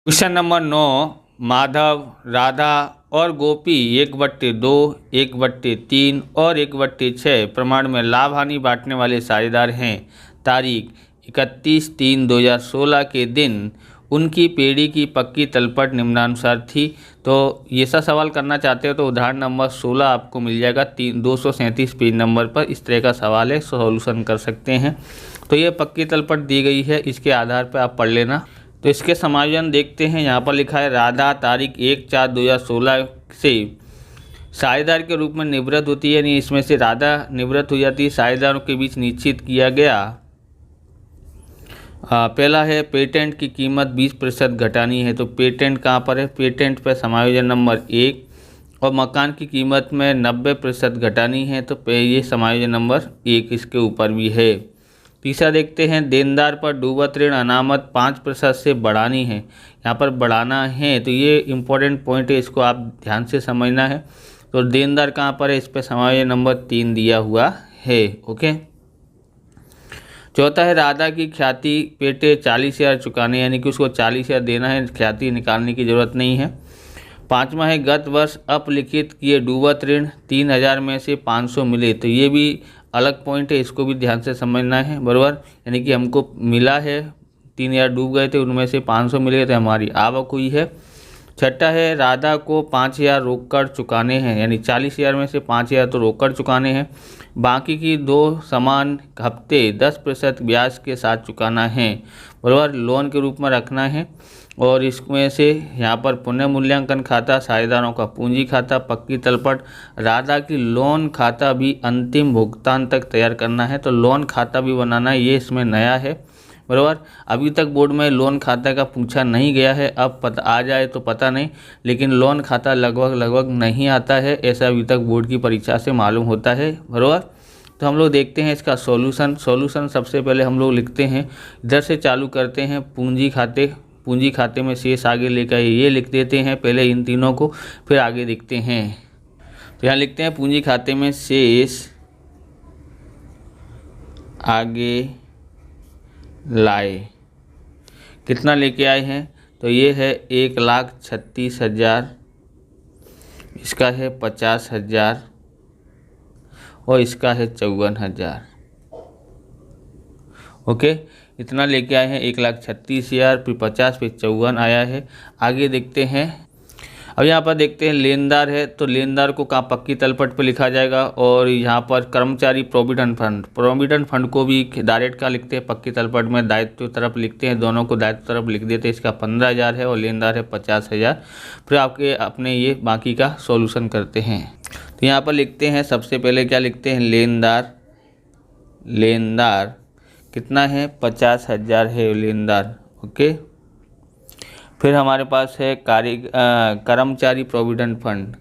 Question number 9, Madhav, Radha और गोपी 1/2, 1/3 और 1/6 प्रमाण में लाभ हानि बांटने वाले साझेदार हैं। तारीख 31/3/2016 के दिन उनकी पेड़ी की पक्की तलपट निम्नानुसार थी। तो ये सा सवाल करना चाहते हो तो उदाहरण नंबर 16 आपको मिल जाएगा 237 पेज नंबर पर। इस तरह का सवाल है, सॉल्यूशन कर सकते हैं। तो ये पक्की तलपट दी गई है, इसके आधार पर आप पढ़ लेना। तो इसके समायोजन देखते हैं। यहाँ पर लिखा है राधा तारीख 1/4/2016 से साझेदार के रूप में निवृत्त होती है, यानी इसमें से राधा निवृत्त हो जाती है। साझेदारों के बीच निश्चित किया गया पहला है पेटेंट की कीमत 20% घटानी है। तो पेटेंट कहाँ पर है? पेटेंट पर समायोजन नंबर 1। और मकान की कीमत में 90% घटानी है, तो ये समायोजन नंबर 1 इसके ऊपर भी है। तीसरा देखते हैं, देनदार पर डूबत ऋण अनामत 5% से बढ़ानी है। यहाँ पर बढ़ाना है, तो ये इम्पोर्टेंट पॉइंट है, इसको आप ध्यान से समझना है। तो देनदार कहाँ पर है? इस पर समायोजन नंबर 3 दिया हुआ है। ओके। चौथा है राधा की ख्याति पेटे 40,000 चुकाने, यानी कि उसको 40,000 देना है, ख्याति निकालने की ज़रूरत नहीं है। पाँचवा है गत वर्ष अपलिखित किए डूबत ऋण 3,000 में से 500 मिले। तो ये भी अलग पॉइंट है, इसको भी ध्यान से समझना है, बराबर। यानी कि हमको मिला है 3,000 डूब गए थे, उनमें से 500 मिले तो हमारी आवक हुई है। छठा है राधा को 5,000 रोककर चुकाने हैं, यानी 40,000 में से 5,000 तो रोककर चुकाने हैं। बाकी की 2 समान हफ्ते 10% ब्याज के साथ चुकाना है, बराबर, लोन के रूप में रखना है। और इसमें से यहाँ पर पुनः मूल्यांकन खाता, साझेदारों का पूंजी खाता, पक्की तलपट, राधा की लोन खाता भी अंतिम भुगतान तक तैयार करना है। तो लोन खाता भी बनाना है, ये इसमें नया है, बराबर। अभी तक बोर्ड में लोन खाता का पूछा नहीं गया है, अब पता आ जाए तो पता नहीं, लेकिन लोन खाता लगभग नहीं आता है, ऐसा अभी तक बोर्ड की परीक्षा से मालूम होता है, बराबर। तो हम लोग देखते हैं इसका सॉल्यूशन सबसे पहले हम लोग लिखते हैं, इधर से चालू करते हैं। पूंजी खाते में शेष आगे लेकर ये लिख देते हैं पहले इन तीनों को, फिर आगे देखते हैं। तो यहाँ लिखते हैं पूंजी खाते में शेष आगे लाए। कितना लेके आए हैं? तो ये है 1,36,000, इसका है 50,000 और इसका है 54,000। ओके, इतना लेके आए हैं 1,36,000, फिर 50, फिर 54 आया है। आगे देखते हैं। अब यहाँ पर देखते हैं लेनदार है, तो लेनदार को कहाँ पक्की तलपट पे लिखा जाएगा। और यहाँ पर कर्मचारी प्रोविडेंट फंड को भी डायरेक्ट का लिखते हैं, पक्की तलपट में दायित्व तरफ लिखते हैं, दोनों को दायित्व तरफ लिख देते हैं। इसका 15,000 है और लेनदार है 50,000। फिर आपके अपने ये बाकी का सॉल्यूशन करते हैं। तो यहाँ पर लिखते हैं, सबसे पहले क्या लिखते हैं? लेनदार कितना है? 50,000 है लेनदार। ओके। फिर हमारे पास है कर्मचारी प्रोविडेंट फंड,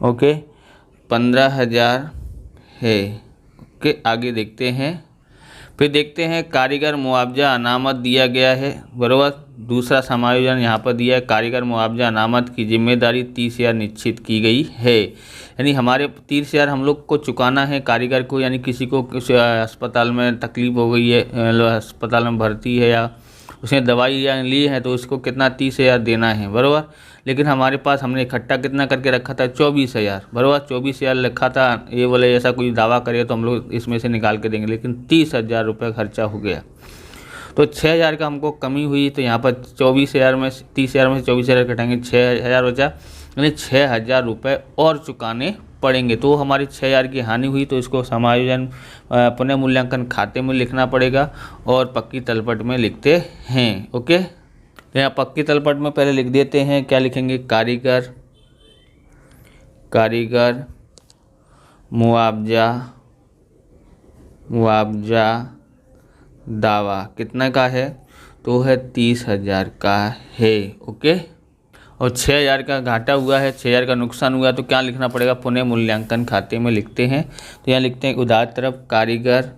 ओके, 15,000 है। ओके, आगे देखते हैं। फिर देखते हैं कारीगर मुआवजा अनामत दिया गया है, बराबर। दूसरा समायोजन यहाँ पर दिया है, कारीगर मुआवजा अनामत की जिम्मेदारी 30,000 निश्चित की गई है। यानी हमारे 30,000 हम लोग को चुकाना है कारीगर को, यानी किसी को अस्पताल में तकलीफ हो गई है, अस्पताल में भर्ती है या उसने दवाई या ली है, तो उसको कितना 30,000 देना है, बराबर। लेकिन हमारे पास हमने इकट्ठा कितना करके रखा था? 24,000, बराबर। 24,000 लिखा था। ये बोले ऐसा कोई दावा करे तो हम लोग इसमें से निकाल के देंगे, लेकिन 30,000 रुपये खर्चा हो गया, तो 6,000 का हमको कमी हुई। तो यहाँ पर 24,000 में 30,000 में से 24,000 घटाएंगे, 6,000 बचा, यानी 6,000 रुपये और चुकाने पड़ेंगे। तो हमारी 6,000 की हानि हुई, तो इसको समायोजन पुनः मूल्यांकन खाते में लिखना पड़ेगा और पक्की तलपट में लिखते हैं। ओके, तो यहाँ पक्की तलपट में पहले लिख देते हैं, क्या लिखेंगे? कारीगर मुआवजा दावा कितना का है? तो है 30,000 का है। ओके, और 6,000 का घाटा हुआ है, 6,000 का नुकसान हुआ, तो क्या लिखना पड़ेगा? पुनः मूल्यांकन खाते में लिखते हैं। तो यहाँ लिखते हैं उधार तरफ कारीगर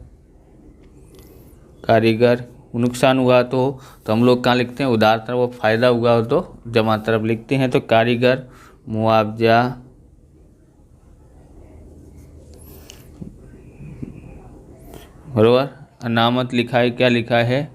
नुकसान हुआ तो हम लोग कहाँ लिखते हैं? उधार तरफ। वो फ़ायदा हुआ हो तो जमा तरफ लिखते हैं। तो कारीगर मुआवजा बरोबर। अनामत लिखा है, क्या लिखा है,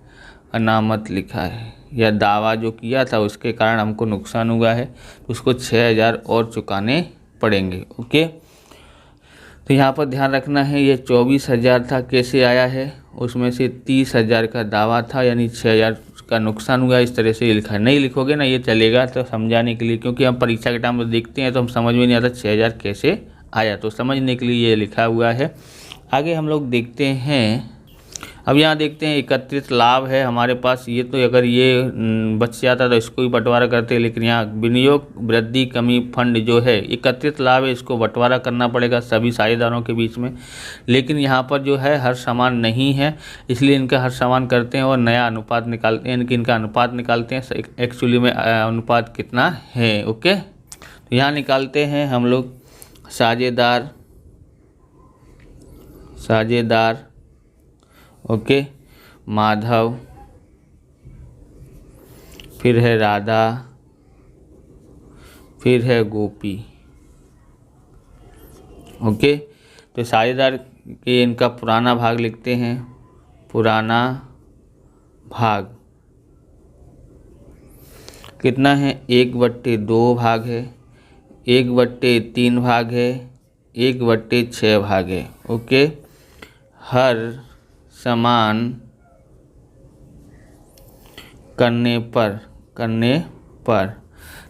अनामत लिखा है, या दावा जो किया था उसके कारण हमको नुकसान हुआ है तो उसको 6,000 और चुकाने पड़ेंगे। ओके, तो यहाँ पर ध्यान रखना है ये 24,000 था, कैसे आया है, उसमें से 30,000 का दावा था यानी 6,000 का नुकसान हुआ, इस तरह से ये लिखा है। नहीं लिखोगे ना ये चलेगा तो समझाने के लिए, क्योंकि हम परीक्षा के टाइम में देखते हैं तो हम समझ में नहीं आता 6,000 कैसे आया, तो समझने के लिए ये लिखा हुआ है। आगे हम लोग देखते हैं, अब यहाँ देखते हैं एकत्रित लाभ है हमारे पास, ये तो अगर ये बच जाता तो इसको भी बंटवारा करते हैं, लेकिन यहाँ विनियोग वृद्धि कमी फंड जो है एकत्रित लाभ है, इसको बंटवारा करना पड़ेगा सभी साझेदारों के बीच में, लेकिन यहाँ पर जो है हर समान नहीं है, इसलिए इनका हर समान करते हैं और नया अनुपात निकालते हैं, इनका अनुपात निकालते हैं एक्चुअली में अनुपात कितना है। ओके, तो यहाँ निकालते हैं हम लोग साझेदार, ओके, माधव, फिर है राधा, फिर है गोपी। ओके, तो साझेदार के इनका पुराना भाग लिखते हैं, पुराना भाग कितना है, 1/2 भाग है, 1/3 भाग है, 1/6 भाग है। ओके, हर समान करने पर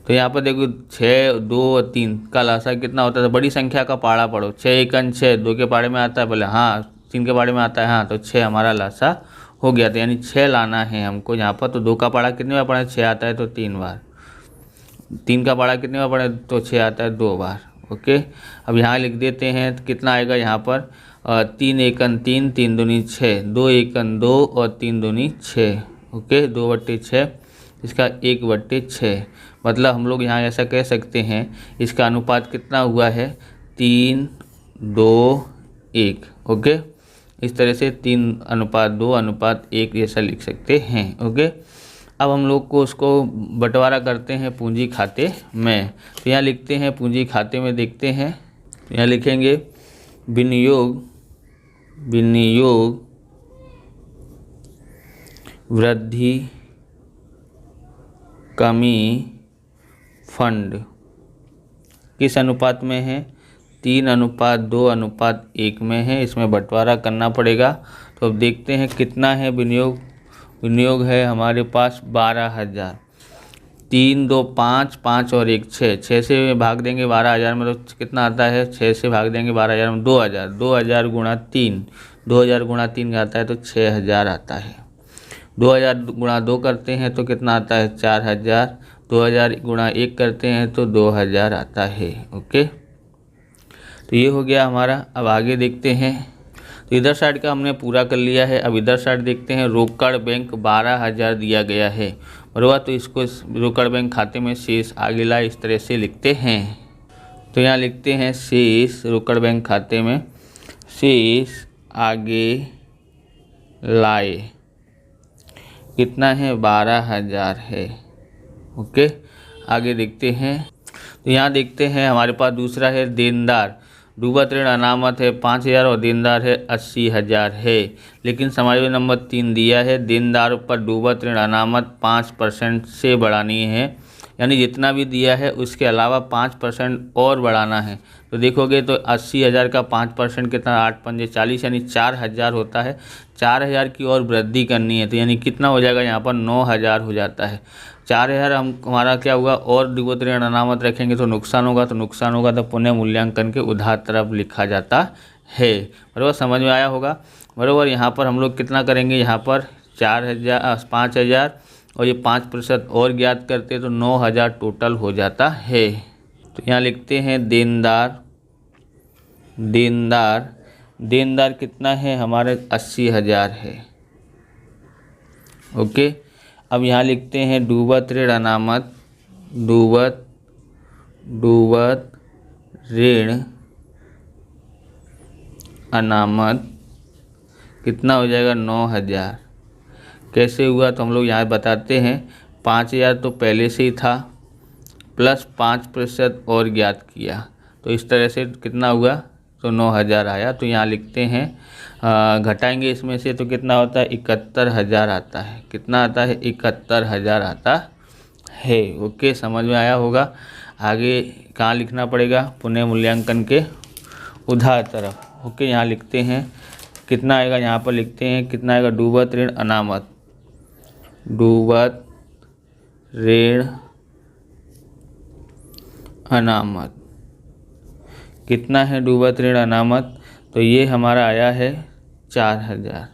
तो यहाँ पर देखो 6, 2 और 3 का लासा कितना होता है, बड़ी संख्या का पाड़ा पढ़ो, 6 एकन 6, 2 के पाड़े में आता है, बोले हाँ 3 के पाड़े में आता है, हाँ तो 6 हमारा लासा हो गया था, यानी 6 लाना है हमको यहाँ पर। तो 2 का पाड़ा कितने बार पढ़े, 6 आता है तो 3 बार, 3 का पाड़ा कितने बार पढ़े तो 6 आता है 2 बार। ओके, अब यहाँ लिख देते हैं तो कितना आएगा यहाँ पर 3 एकन 3, 3 दूनी 6, 2 एकन 2 और 3 दूनी 6। ओके, 2/6, इसका 1/6, मतलब हम लोग यहाँ ऐसा कह सकते हैं इसका अनुपात कितना हुआ है 3:2:1। ओके, इस तरह से 3:2:1 ऐसा लिख सकते हैं। ओके, अब हम लोग को उसको बंटवारा करते हैं पूंजी खाते में, तो यहाँ लिखते हैं पूंजी खाते में, देखते हैं यहाँ लिखेंगे विनियोग वृद्धि कमी फंड किस अनुपात में है, 3:2:1 में है, इसमें बंटवारा करना पड़ेगा। तो अब देखते हैं कितना है विनियोग है हमारे पास 12,000, 3, 2, 5, 5 और 1 6, 6 से भाग देंगे 12,000 में तो कितना आता है, 6 से भाग देंगे 12,000 में 2,000, 2,000 गुणा 3, 2,000 गुणा 3 का आता है तो 6,000 आता है, 2,000 गुणा 2 करते हैं तो कितना आता है 4,000, 2,000 गुणा 1 करते हैं तो 2,000 आता है। ओके, तो ये हो गया हमारा। अब आगे देखते हैं, तो इधर साइड का हमने पूरा कर लिया है। अब इधर साइड देखते हैं, रोकड़ बैंक 12,000 दिया गया है, बराबर, तो इसको रोकड़ बैंक खाते में शेष आगे लाए, इस तरह से लिखते हैं। तो यहाँ लिखते हैं शेष रोकड़ बैंक खाते में शेष आगे लाए, कितना है 12,000 है। ओके, आगे देखते हैं, तो यहाँ देखते हैं हमारे पास दूसरा है देनदार, डूबत ऋण अनामत है 5,000 और देनदार है 80,000 है, लेकिन समायोजन नंबर 3 दिया है, देनदार पर डूबत ऋण अनामत 5% से बढ़ानी है, यानी जितना भी दिया है उसके अलावा 5% और बढ़ाना है। तो देखोगे तो 80,000 का 5% कितना, 8 पंजे 40, यानी 4,000 होता है, 4,000 की और वृद्धि करनी है, तो यानी कितना हो जाएगा यहाँ पर 9,000 हो जाता है। 4,000 हमारा क्या हुआ, और डूबत ऋण अनामत रखेंगे तो नुकसान होगा, तो पुनः मूल्यांकन के उधार तरफ लिखा जाता है, बराबर, समझ में आया होगा, बराबर। यहाँ पर हम लोग कितना करेंगे, यहाँ पर 5,000 और ये 5% और ज्ञात करते तो 9,000 टोटल हो जाता है। तो यहाँ लिखते हैं देनदार कितना है हमारे 80,000 है। ओके, अब यहाँ लिखते हैं डूबत ऋण अनामत, डूबत ऋण अनामत कितना हो जाएगा 9,000। कैसे हुआ तो हम लोग यहाँ बताते हैं, 5,000 तो पहले से ही था, प्लस 5% और ज्ञात किया, तो इस तरह से कितना हुआ तो 9,000 आया। तो यहाँ लिखते हैं घटाएंगे इसमें से तो कितना होता है 71,000 आता है। कितना आता है 71,000 आता है। ओके, समझ में आया होगा। आगे कहाँ लिखना पड़ेगा, पुनः मूल्यांकन के उधार तरफ। ओके, यहाँ लिखते हैं कितना आएगा, यहाँ पर लिखते हैं कितना आएगा, डूबत ऋण अनामत, डूबत ऋण अनामत कितना है डूबत ऋण अनामत, तो ये हमारा आया है 4,000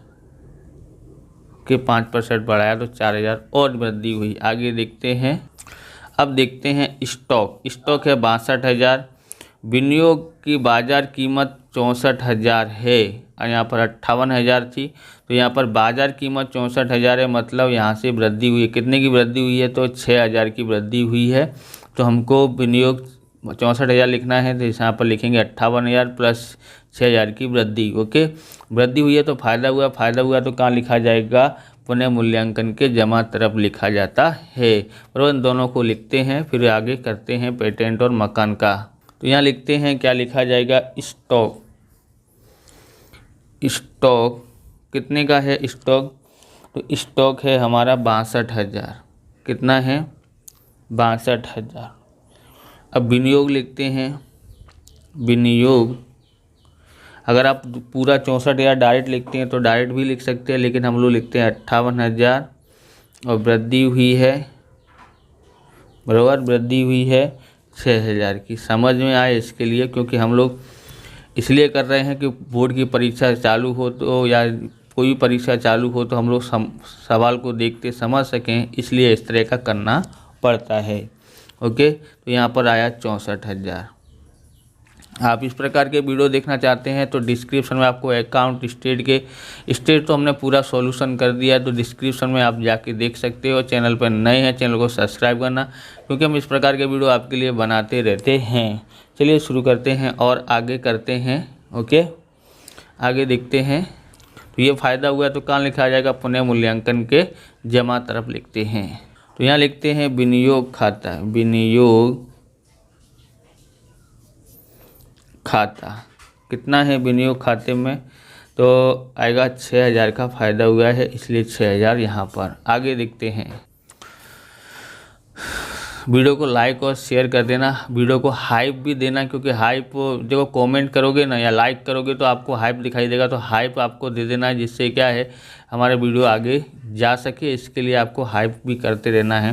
के 5% बढ़ाया तो 4,000 और वृद्धि हुई। आगे देखते हैं, अब देखते हैं स्टॉक। स्टॉक है 62,000, विनियोग की बाजार कीमत 64,000 है और यहाँ पर 58,000 थी। तो यहाँ पर बाजार कीमत 64,000 है, मतलब यहाँ से वृद्धि हुई है। कितने की वृद्धि हुई है, तो 6,000 की वृद्धि हुई है। तो हमको विनियोग 64,000 लिखना है, तो यहाँ पर लिखेंगे 58,000 प्लस 6,000 की वृद्धि। ओके, वृद्धि हुई है तो फायदा हुआ, फायदा हुआ तो कहाँ लिखा जाएगा, पुनः मूल्यांकन के जमा तरफ लिखा जाता है। बराबर, दोनों को लिखते हैं, फिर आगे करते हैं पेटेंट और मकान का। तो यहाँ लिखते हैं क्या लिखा जाएगा, स्टॉक। स्टॉक कितने का है स्टॉक, तो स्टॉक है हमारा 62,000। कितना है 62,000। अब विनियोग लिखते हैं, विनियोग अगर आप पूरा 64,000 डायरेक्ट लिखते हैं तो डायरेक्ट भी लिख सकते हैं, लेकिन हम लोग लिखते हैं 58,000 और वृद्धि हुई है, बराबर, वृद्धि हुई है 6,000 की। समझ में आए इसके लिए, क्योंकि हम लोग इसलिए कर रहे हैं कि बोर्ड की परीक्षा चालू हो तो या कोई भी परीक्षा चालू हो तो हम लोग सवाल को देखते समझ सकें, इसलिए इस तरह का करना पड़ता है। ओके, तो यहाँ पर आया 64,000। आप इस प्रकार के वीडियो देखना चाहते हैं तो डिस्क्रिप्शन में आपको अकाउंट स्टेट तो हमने पूरा सॉल्यूशन कर दिया है, तो डिस्क्रिप्शन में आप जाके देख सकते हो। चैनल पर नए हैं, चैनल को सब्सक्राइब करना, क्योंकि हम इस प्रकार के वीडियो आपके लिए बनाते रहते हैं। चलिए शुरू करते हैं और आगे करते हैं। ओके, आगे देखते हैं। तो ये फ़ायदा हुआ तो कहाँ लिखा जाएगा, पुनः मूल्यांकन के जमा तरफ लिखते हैं। तो यहाँ लिखते हैं विनियोग खाता, विनियोग खाता कितना है विनियोग खाते में, तो आएगा 6,000 का फ़ायदा हुआ है, इसलिए 6,000 यहाँ पर। आगे देखते हैं, वीडियो को लाइक और शेयर कर देना, वीडियो को हाइप भी देना, क्योंकि हाइप देखो कमेंट करोगे ना या लाइक करोगे तो आपको हाइप दिखाई देगा, तो हाइप आपको दे देना है, जिससे क्या है हमारा वीडियो आगे जा सके। इसके लिए आपको हाइप भी करते रहना है।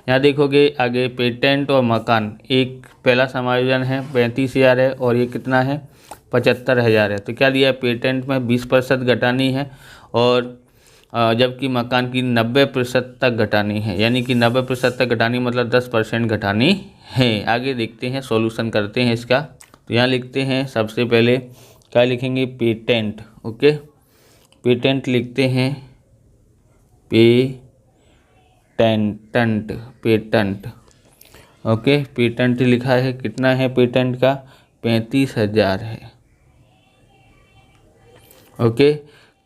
यहाँ देखोगे आगे पेटेंट और मकान, एक पहला समायोजन है 35,000 है और ये कितना है 75,000 है। तो क्या दिया है, पेटेंट में 20% घटानी है और जबकि मकान की 90% तक घटानी है, यानी कि 90% तक घटानी मतलब 10% घटानी है। आगे देखते हैं, सॉल्यूशन करते हैं इसका। तो यहाँ लिखते हैं सबसे पहले क्या लिखेंगे, पेटेंट। ओके, पेटेंट लिखते हैं, पेटेंट। ओके, पेटेंट लिखा है, कितना है पेटेंट का 35,000 है। ओके,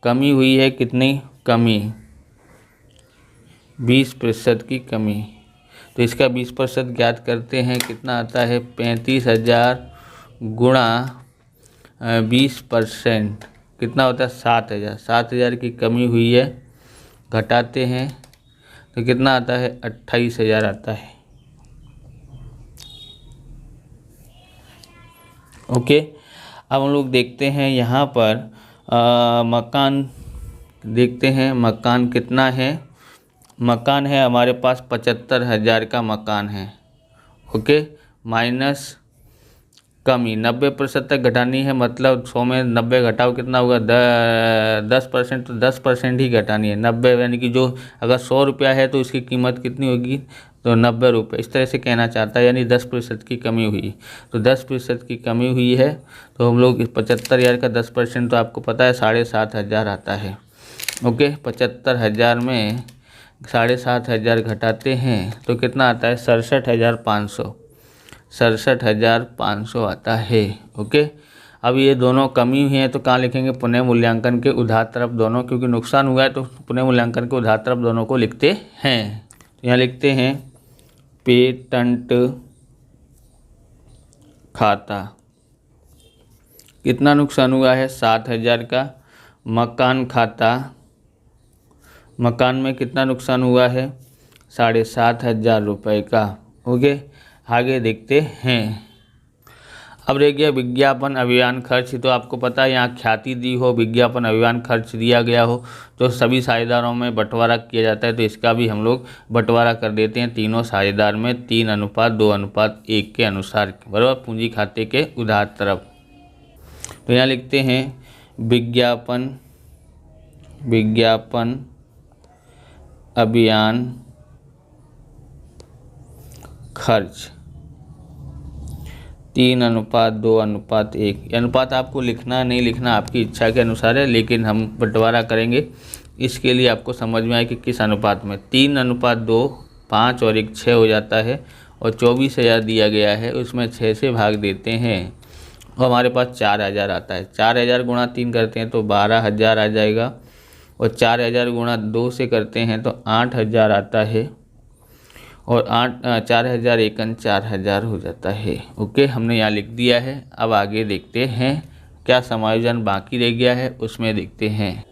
कमी हुई है, कितनी कमी 20% की कमी। तो इसका 20% ज्ञात करते हैं, कितना आता है 35,000 गुणा 20% कितना होता है 7,000। 7,000 की कमी हुई है, घटाते हैं तो कितना आता है 28,000 आता है। ओके, अब हम लोग देखते हैं यहाँ पर मकान देखते हैं, मकान कितना है, मकान है हमारे पास 75,000 का मकान है। ओके, माइनस कमी 90% तक घटानी है, मतलब 100 में 90 घटाओ कितना होगा 10%, तो 10% ही घटानी है 90, यानी कि जो अगर 100 रुपया है तो इसकी कीमत कितनी होगी, तो 90 रुपये, इस तरह से कहना चाहता है, यानी 10% की कमी हुई। तो 10% की कमी हुई है, तो हम लोग 75,000 का 10% तो आपको पता है 7,500 आता है। ओके, 75,000 में 7,500 घटाते हैं तो कितना आता है 67,500, 67,500 आता है। ओके, अब ये दोनों कमी हुई हैं तो कहाँ लिखेंगे, पुनः मूल्यांकन के उधार तरफ दोनों, क्योंकि नुकसान हुआ है तो पुनः मूल्यांकन के उधार तरफ दोनों को लिखते हैं। तो यहाँ लिखते हैं पेटेंट खाता, कितना नुकसान हुआ है? 7,000 का। मकान खाता, मकान में कितना नुकसान हुआ है? 7,500 रुपये का। ओके, आगे देखते हैं। अब रह गया विज्ञापन अभियान खर्च। तो आपको पता है यहाँ ख्याति दी हो, विज्ञापन अभियान खर्च दिया गया हो तो सभी साझेदारों में बंटवारा किया जाता है। तो इसका भी हम लोग बंटवारा कर देते हैं तीनों साझेदार में 3:2:1 के अनुसार, बराबर, पूंजी खाते के उधार तरफ। तो यहाँ लिखते हैं विज्ञापन अभियान खर्च 3:2:1। अनुपात आपको लिखना नहीं लिखना आपकी इच्छा के अनुसार है, लेकिन हम बंटवारा करेंगे इसके लिए आपको समझ में आए कि किस अनुपात में। 3:2, 5 और 1 6 हो जाता है, और 24,000 दिया गया है, उसमें 6 से भाग देते हैं और हमारे पास 4,000 आता है। 4,000 गुणा 3 करते हैं तो 12,000 आ जाएगा, और 4,000 गुणा 2 से करते हैं तो 8,000 आता है, और 4,000 एकन 4,000 हो जाता है। ओके, हमने यहाँ लिख दिया है। अब आगे देखते हैं क्या समायोजन बाकी रह गया है, उसमें देखते हैं।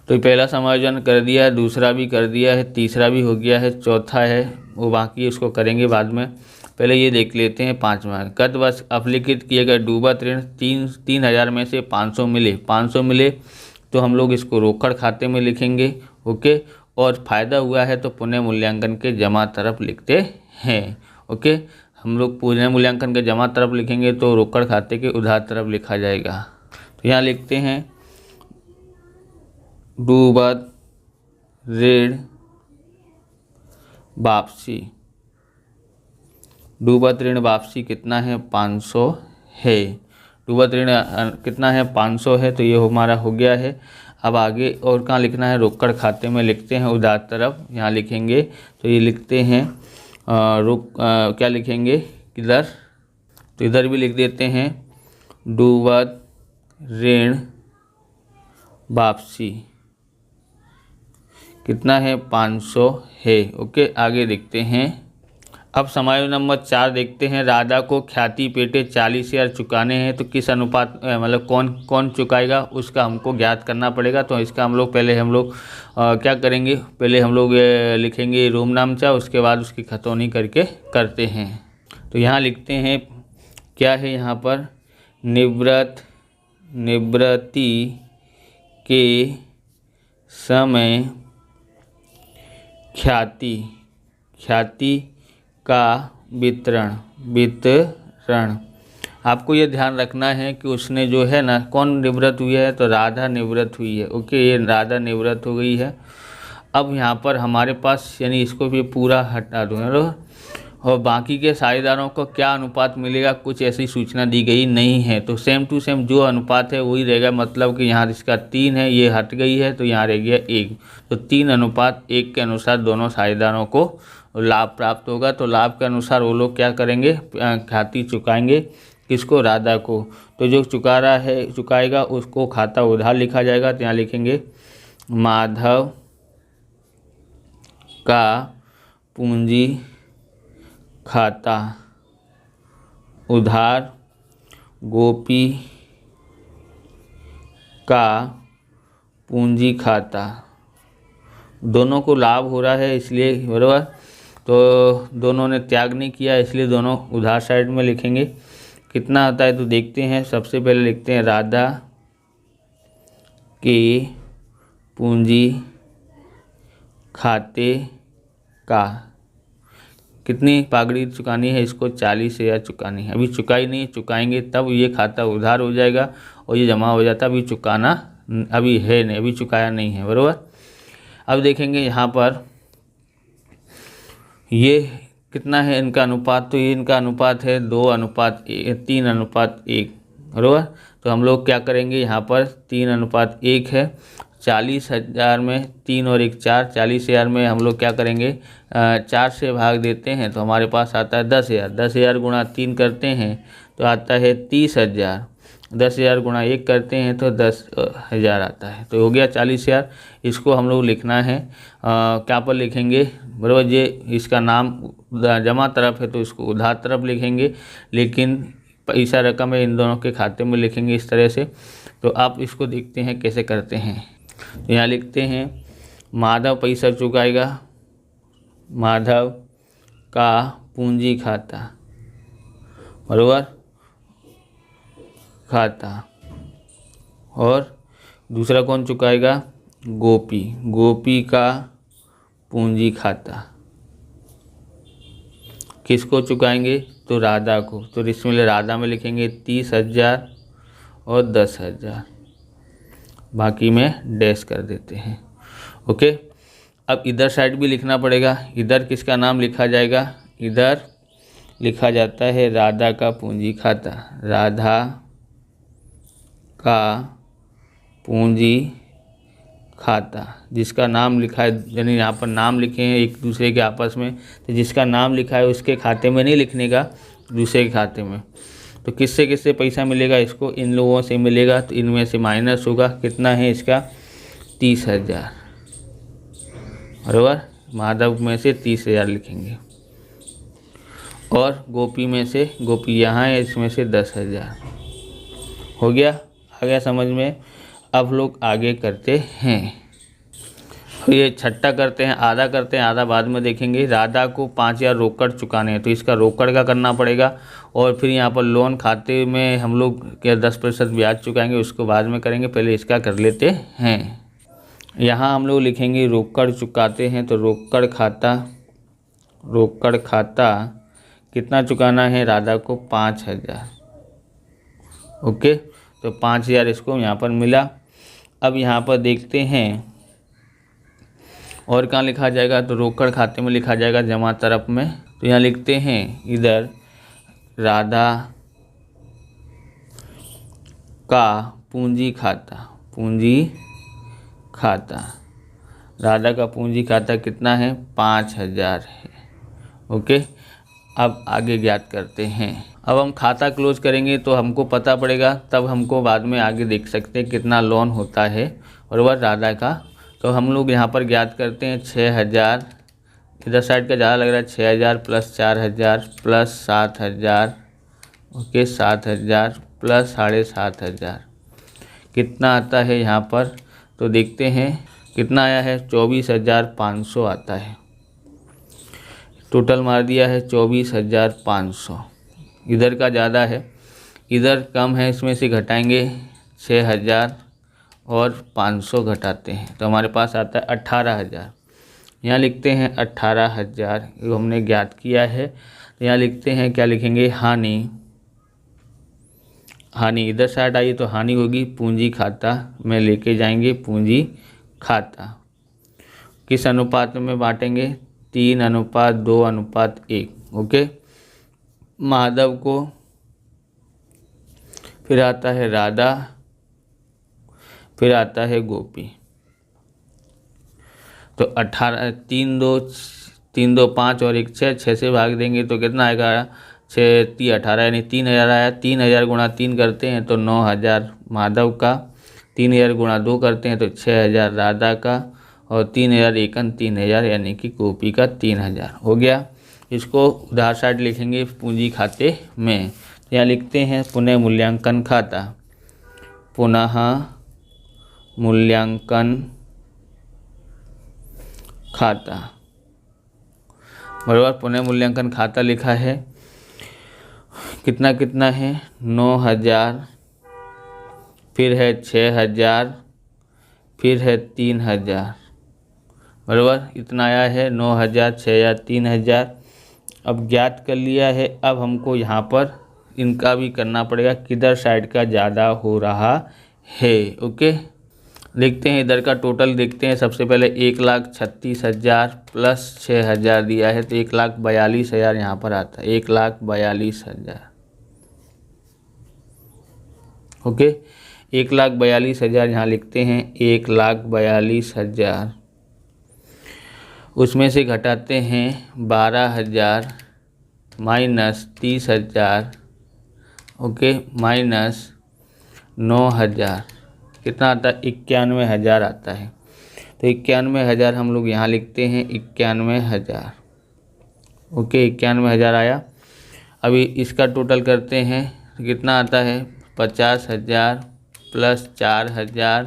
तो पहला समायोजन कर दिया है, दूसरा भी कर दिया है, तीसरा भी हो गया है, चौथा है वो बाकी, उसको करेंगे बाद में। पहले ये देख लेते हैं पाँचवा। गत वर्ष अपलिखित किए गए डूबत ऋण 3,000 में से 500 मिले तो हम लोग इसको रोकड़ खाते में लिखेंगे। ओके, और फ़ायदा हुआ है तो पुनः मूल्यांकन के जमा तरफ लिखते हैं। ओके, हम लोग पुनः मूल्यांकन के जमा तरफ लिखेंगे तो रोकड़ खाते के उधार तरफ लिखा जाएगा। तो यहाँ लिखते हैं डूबत ऋण वापसी। डूबत ऋण वापसी कितना है? 500 है। डूबत ऋण कितना है? 500 है। तो ये हमारा हो गया है। अब आगे और कहाँ लिखना है? रोकड़ खाते में लिखते हैं उधार तरफ, यहाँ लिखेंगे। तो ये लिखते हैं क्या लिखेंगे किधर? तो इधर भी लिख देते हैं डूबत ऋण वापसी कितना है? 500 है। ओके, आगे देखते हैं। अब समायोजन नंबर 4 देखते हैं। राधा को ख्याति पेटे 40,000 चुकाने हैं, तो किस अनुपात मतलब कौन चुकाएगा उसका हमको ज्ञात करना पड़ेगा। तो इसका हम लोग क्या करेंगे? पहले हम लोग लिखेंगे रोम नामचा, उसके बाद उसकी खतौनी करके करते हैं। तो यहाँ लिखते हैं क्या है यहाँ पर? निवृत्ति के समय ख्याति का वितरण। आपको ये ध्यान रखना है कि उसने जो है ना, कौन निवृत्त हुई है? तो राधा निवृत्त हुई है। ओके, ये राधा निवृत्त हो गई है। अब यहाँ पर हमारे पास यानी इसको भी पूरा हटा दूँ, और बाकी के साझेदारों को क्या अनुपात मिलेगा, कुछ ऐसी सूचना दी गई नहीं है। तो सेम टू सेम जो अनुपात है वही रहेगा, मतलब कि यहाँ इसका 3 है, ये हट गई है तो यहाँ रह गया 1। तो 3:1 के अनुसार दोनों साझेदारों को लाभ प्राप्त होगा। तो लाभ के अनुसार वो लोग क्या करेंगे? ख्याति चुकाएंगे। किसको? राधा को। तो जो चुकाएगा उसको खाता उधार लिखा जाएगा। तो यहाँ लिखेंगे माधव का पूंजी खाता उधार, गोपी का पूंजी खाता। दोनों को लाभ हो रहा है इसलिए, बराबर, तो दोनों ने त्याग नहीं किया इसलिए दोनों उधार साइड में लिखेंगे। कितना आता है तो देखते हैं। सबसे पहले लिखते हैं राधा के पूंजी खाते का। कितनी पागड़ी चुकानी है इसको? 40,000 चुकानी है। अभी चुकाई नहीं, चुकाएंगे तब ये खाता उधार हो जाएगा और ये जमा हो जाता। अभी चुकाना अभी है नहीं, अभी चुकाया नहीं है, बराबर। अब देखेंगे यहाँ पर ये कितना है इनका अनुपात। तो ये इनका अनुपात है 3:1, बराबर। तो हम लोग क्या करेंगे यहाँ पर? 3:1 है। 40,000 में 3 और 1 4, 40,000 में हम लोग क्या करेंगे? 4 से भाग देते हैं तो हमारे पास आता है 10,000। 10,000 गुणा 3 करते हैं तो आता है 30,000। 10,000 गुणा 1 करते हैं तो 10,000 आता है। तो हो गया 40,000। इसको हम लोग लिखना है क्या पर लिखेंगे, बराबर। ये इसका नाम जमा तरफ है तो इसको उधार तरफ लिखेंगे, लेकिन पैसा रकम है इन दोनों के खाते में लिखेंगे इस तरह से। तो आप इसको देखते हैं कैसे करते हैं। तो यहाँ लिखते हैं माधव पैसा चुकाएगा, माधव का पूंजी खाता, बराबर खाता। और दूसरा कौन चुकाएगा, गोपी, गोपी का पूंजी खाता। किसको चुकाएंगे, तो राधा को। तो इसमें राधा में लिखेंगे 30,000 और 10,000, बाकी में डैश कर देते हैं। ओके, अब इधर साइड भी लिखना पड़ेगा। इधर किसका नाम लिखा जाएगा, इधर लिखा जाता है राधा का पूंजी खाता, राधा का पूंजी खाता। जिसका नाम लिखा है, यानी यहाँ पर नाम लिखे हैं एक दूसरे के आपस में, तो जिसका नाम लिखा है उसके खाते में नहीं लिखने का, दूसरे के खाते में। तो किससे किससे पैसा मिलेगा, इसको इन लोगों से मिलेगा। तो इनमें से माइनस होगा, कितना है इसका 30,000, बराबर। माधव में से 30,000 लिखेंगे और गोपी में से, गोपी यहाँ है, इसमें से 10,000 हो गया। आ गया समझ में। अब लोग आगे करते हैं, तो ये छठा करते हैं, आधा करते हैं, आधा बाद में देखेंगे। राधा को 5,000 रोकड़ चुकाने हैं, तो इसका रोकड़ का करना पड़ेगा। और फिर यहाँ पर लोन खाते में हम लोग क्या 10% ब्याज चुकाएंगे, उसको बाद में करेंगे, पहले इसका कर लेते हैं। यहाँ हम लोग लिखेंगे रोकड़ चुकाते हैं, तो रोकड़ खाता, रोकड़ खाता कितना चुकाना है, राधा को 5,000। ओके, तो 5,000 इसको यहाँ पर मिला। अब यहाँ पर देखते हैं और कहाँ लिखा जाएगा, तो रोकड़ खाते में लिखा जाएगा जमा तरफ में। तो यहाँ लिखते हैं इधर राधा का पूंजी खाता, पूंजी खाता, राधा का पूंजी खाता कितना है, 5,000 है। ओके, अब आगे ज्ञात करते हैं। अब हम खाता क्लोज करेंगे तो हमको पता पड़ेगा, तब हमको बाद में आगे देख सकते हैं कितना लोन होता है, और वह राधा का। तो हम लोग यहाँ पर ज्ञात करते हैं 6,000, इधर साइड का ज़्यादा लग रहा है, 6,000 प्लस 4,000 प्लस 7,000, ओके 7,000 प्लस 7,500 कितना आता है यहाँ पर, तो देखते हैं कितना आया है, 24,500 आता है। टोटल मार दिया है 24,500। इधर का ज़्यादा है, इधर कम है, इसमें से घटाएंगे 6,000 और 500 घटाते हैं तो हमारे पास आता है 18,000। यहाँ लिखते हैं 18,000, जो हमने ज्ञात किया है। तो यहाँ लिखते हैं, क्या लिखेंगे, हानि, हानि इधर साइड आई तो हानि होगी, पूंजी खाता में लेके जाएंगे, पूंजी खाता। किस अनुपात में बांटेंगे, 3:2:1। ओके, माधव को, फिर आता है राधा, फिर आता है गोपी। तो 18, 3 2 5 और 1 6 से भाग देंगे तो कितना आएगा, 6 3 18, यानी 3,000 आया। 3,000 गुणा 3 करते हैं तो 9,000 माधव का, 3,000 गुणा 2 करते हैं तो 6,000 राधा का, और 3,000 एकन 3,000, यानी कि गोपी का 3,000 हो गया। इसको उधार साइड लिखेंगे पूंजी खाते में। तो यहाँ लिखते हैं पुनः मूल्यांकन खाता, पुनः मूल्यांकन खाता, बराबर। पुनः मूल्यांकन खाता लिखा है, कितना कितना है, 9,000, फिर है 6,000, फिर है 3,000, बराबर। इतना आया है 9,000, 6,000, 3,000। अब ज्ञात कर लिया है। अब हमको यहाँ पर इनका भी करना पड़ेगा, किधर साइड का ज़्यादा हो रहा है। ओके, देखते हैं इधर का टोटल देखते हैं। सबसे पहले 1,36,000 प्लस 6,000 दिया है तो 1,42,000 यहाँ पर आता है, 1,42,000। ओके, 1,42,000 यहाँ लिखते हैं, 1,42,000। उसमें से घटाते हैं 12,000 माइनस 30,000, ओके, माइनस 9,000, कितना आता है, 91,000 आता है। तो 91,000 हम लोग यहाँ लिखते हैं, 91,000। ओके, 91,000 आया। अभी इसका टोटल करते हैं, तो कितना आता है 50,000 प्लस 4,000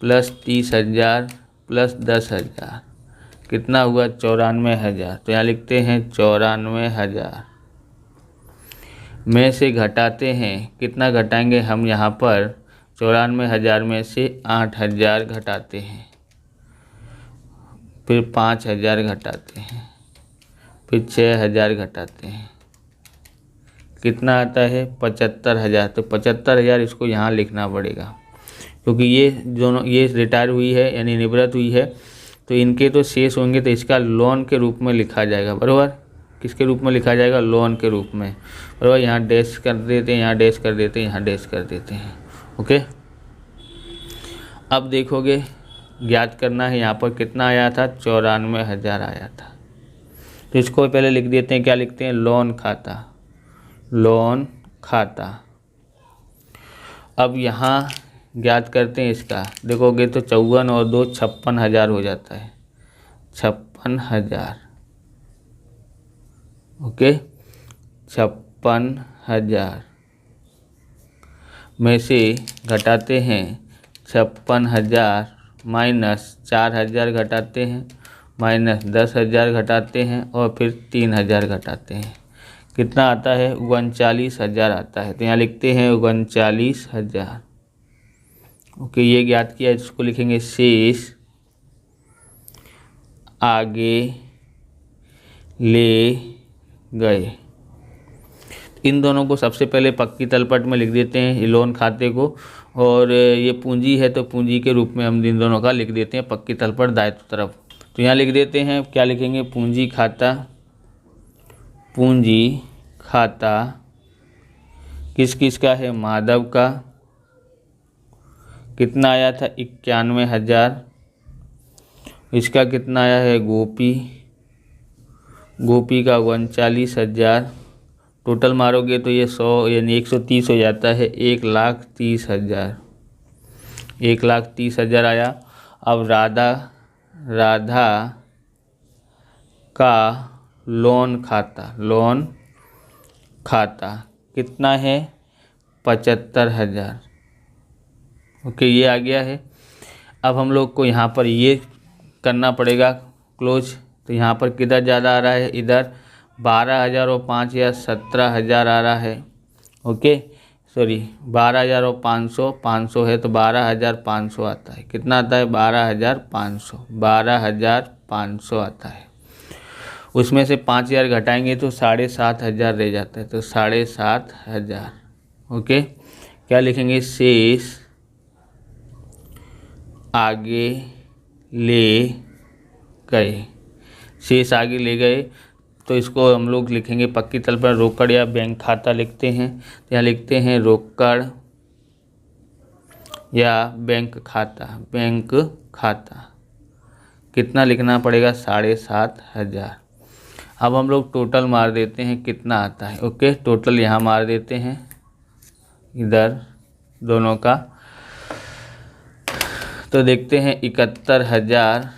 प्लस 30,000 प्लस 10,000, कितना हुआ 94,000। तो यहाँ लिखते हैं 94,000 में से घटाते हैं, कितना घटाएंगे हम यहाँ पर 94,000 में से 8,000 घटाते हैं, फिर 5,000 घटाते हैं, फिर 6,000 घटाते हैं, कितना आता है 75,000। तो 75,000 इसको यहाँ लिखना पड़ेगा, क्योंकि ये दोनों ये रिटायर हुई है यानी निवृत्त हुई है, तो इनके तो शेष होंगे, तो इसका लोन के रूप में लिखा जाएगा। बराबर, किसके रूप में लिखा जाएगा? लोन के रूप में। बराबर, यहाँ डैश कर देते हैं, यहाँ डैश कर देते हैं, यहाँ डैश कर देते हैं। ओके, अब देखोगे ज्ञात करना है यहाँ पर कितना आया था, 94,000 आया था। तो इसको पहले लिख देते हैं, क्या लिखते हैं? लोन खाता, लोन खाता। अब यहाँ ज्ञात करते हैं इसका, देखोगे तो 54 और 2 56,000 हो जाता है, 56,000। ओके, 56,000 में से घटाते हैं 56,000 माइनस 4,000 घटाते हैं, माइनस 10,000 घटाते हैं, और फिर 3,000 घटाते हैं, कितना आता है? 39,000 आता है। तो यहाँ लिखते हैं 39,000। ओके, ये ज्ञात किया, इसको लिखेंगे शेष आगे ले गए। इन दोनों को सबसे पहले पक्की तलपट में लिख देते हैं, ये लोन खाते को, और ये पूंजी है तो पूंजी के रूप में हम इन दोनों का लिख देते हैं पक्की तलपट दायित्व तरफ। तो यहाँ लिख देते हैं, क्या लिखेंगे? पूंजी खाता, पूंजी खाता किस किस का है? माधव का, कितना आया था? 91,000। इसका कितना आया है? गोपी, गोपी का 39,000। टोटल मारोगे तो ये 100 यानी 130 हो जाता है, 1,30,000, 1,30,000 आया। अब राधा, राधा का लोन खाता, लोन खाता कितना है? 75,000। ओके, ये आ गया है। अब हम लोग को यहाँ पर ये करना पड़ेगा क्लोज। तो यहाँ पर किधर ज़्यादा आ रहा है? इधर 12,000 और 5,000 17,000 आ रहा है। ओके, सॉरी 12,000 और 500, 500 है तो 12,500 आता है। कितना आता है? 12,500, 12,500 आता है। उसमें से 5,000 घटाएंगे तो 7,500 रह जाता है, तो 7,500। ओके, क्या लिखेंगे? शेष आगे ले गए, शेष आगे ले गए। तो इसको हम लोग लिखेंगे पक्की तल पर रोकड़ या बैंक खाता लिखते हैं। तो यहाँ लिखते हैं रोकड़ या बैंक खाता, बैंक खाता कितना लिखना पड़ेगा? 7,500। अब हम लोग टोटल मार देते हैं कितना आता है। ओके, टोटल यहाँ मार देते हैं इधर दोनों का, तो देखते हैं 71,000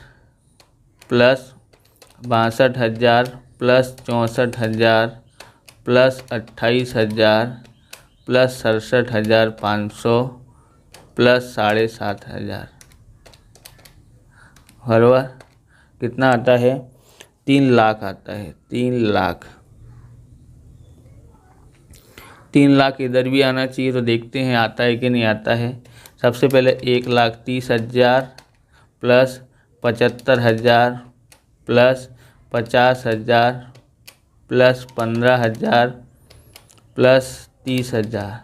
plus 62,000 plus 64,000 plus 28,000 plus 67,500 plus 7,500, बराबर कितना आता है? 3 लाख आता है, 3 लाख। 3 लाख इधर भी आना चाहिए, तो देखते हैं आता है कि नहीं आता है। सबसे पहले 1,30,000 plus 75,000 plus 50,000 plus 15,000 plus 30,000,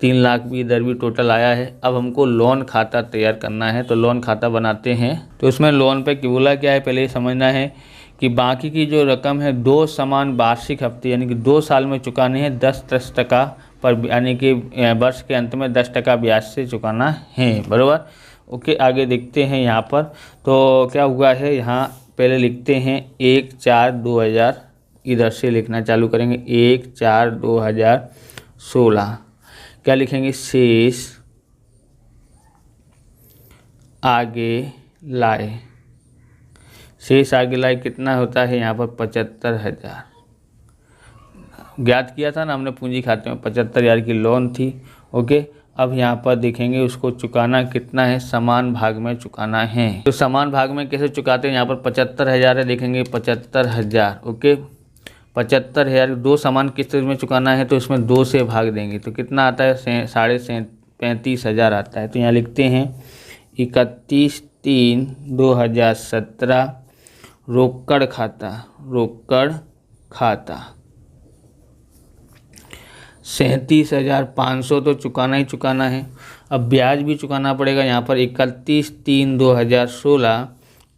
3 lakh भी इधर भी टोटल आया है। अब हमको लोन खाता तैयार करना है, तो लोन खाता बनाते हैं। तो उसमें लोन पे बोला क्या है, पहले ये समझना है कि बाकी की जो रकम है 2 समान वार्षिक हफ्ते यानी कि 2 साल में चुकाने हैं 10% पर, यानी कि वर्ष के अंत में 10% ब्याज से चुकाना है, बराबर। ओके, आगे देखते हैं यहाँ पर। तो क्या हुआ है, यहाँ पहले लिखते हैं 1/4/2000, इधर से लिखना चालू करेंगे 1/4/2016। क्या लिखेंगे? शेष आगे लाए, शेष आगे लाए कितना होता है यहाँ पर? 75,000। ज्ञात किया था ना हमने, पूंजी खाते में 75,000 की लोन थी। ओके, अब यहाँ पर देखेंगे उसको चुकाना कितना है, समान भाग में चुकाना है। तो समान भाग में कैसे चुकाते हैं, यहाँ पर 75,000 है, देखेंगे 75,000। ओके, 75,000 दो समान किस्त में चुकाना है तो इसमें 2 से भाग देंगे तो कितना आता है, 35,000 आता है। तो यहाँ लिखते हैं 31/3/2017 रोकड़ खाता 37,500 तो चुकाना ही चुकाना है। अब ब्याज भी चुकाना पड़ेगा यहाँ पर 31/3/2016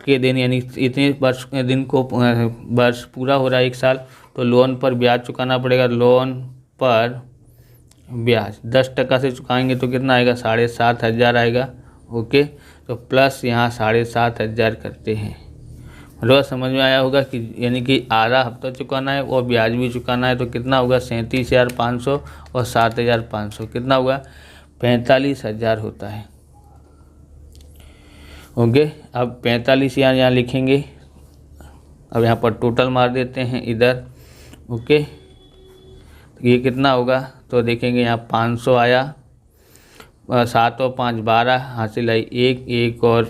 के दिन, यानी इतने वर्ष दिन को वर्ष पूरा हो रहा है 1 साल, तो लोन पर ब्याज चुकाना पड़ेगा। लोन पर ब्याज 10% से चुकाएंगे तो कितना आएगा, 7,500 आएगा। ओके, तो प्लस यहाँ 7,500 करते हैं। मतलब समझ में आया होगा कि यानी कि आधा हफ्ता चुकाना है और ब्याज भी चुकाना है, तो कितना होगा 37,500 और 7,500 कितना होगा, 45,000 होता है। ओके, अब 45 यहाँ लिखेंगे। अब यहाँ पर टोटल मार देते हैं इधर। ओके, तो ये कितना होगा, तो देखेंगे यहाँ 500 आया, 7 और 5 12 हासिल आई 1 और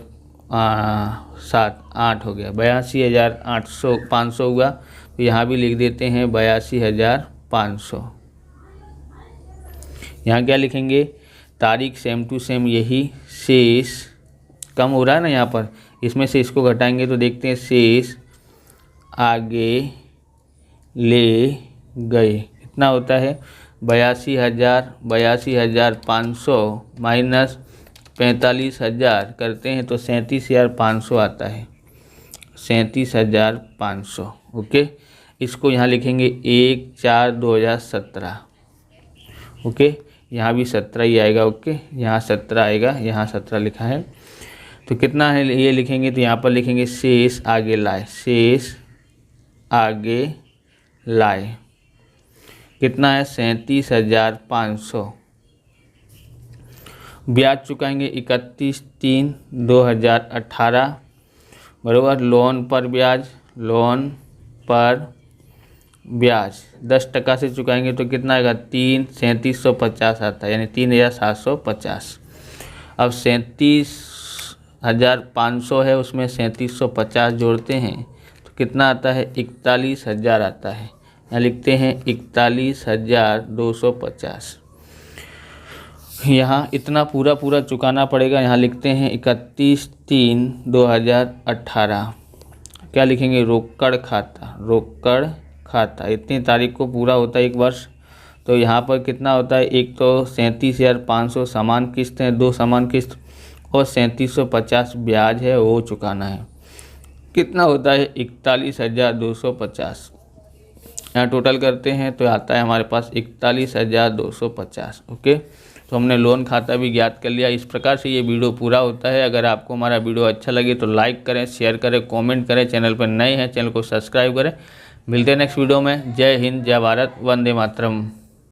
7 8 हो गया, 82,500 हुआ। तो यहाँ भी लिख देते हैं 82,500। यहाँ क्या लिखेंगे, तारीख सेम टू सेम यही, शेष कम हो रहा है ना यहाँ पर, इसमें से इसको घटाएंगे तो देखते हैं शेष आगे ले गए कितना होता है, 82,500 माइनस 45,000 करते हैं तो 37,500 आता है, 37,500। ओके, इसको यहाँ लिखेंगे 1/4/2017। ओके, यहाँ भी 17 ही आएगा। ओके, यहाँ 17 आएगा, यहाँ 17 लिखा है। तो कितना है ये लिखेंगे, तो यहाँ पर लिखेंगे शेष आगे लाए, शेष आगे लाए कितना है, 37,500। ब्याज चुकाएंगे 31/3/2018 बराबर, लोन पर ब्याज 10% से चुकाएंगे तो कितना आएगा, 3750 आता है, यानी 3750। अब 37,500 है, उसमें 3750 जोड़ते हैं तो कितना आता है, 41,000 आता है। यहाँ लिखते हैं 41,250। यहाँ इतना पूरा चुकाना पड़ेगा। यहाँ लिखते हैं 31/3/2018। क्या लिखेंगे, रोकड़ खाता इतनी तारीख को पूरा होता है 1 वर्ष। तो यहाँ पर कितना होता है, एक तो 37,500 समान किस्त है, 2 समान किस्त, और 3750 ब्याज है वो चुकाना है। कितना होता है, 41,250। यहाँ टोटल करते हैं तो आता है हमारे पास 41,250। ओके, तो हमने लोन खाता भी ज्ञात कर लिया। इस प्रकार से ये वीडियो पूरा होता है। अगर आपको हमारा वीडियो अच्छा लगे तो लाइक करें, शेयर करें, कमेंट करें। चैनल पर नए हैं चैनल को सब्सक्राइब करें। मिलते हैं नेक्स्ट वीडियो में। जय हिंद, जय भारत, वंदे मातरम।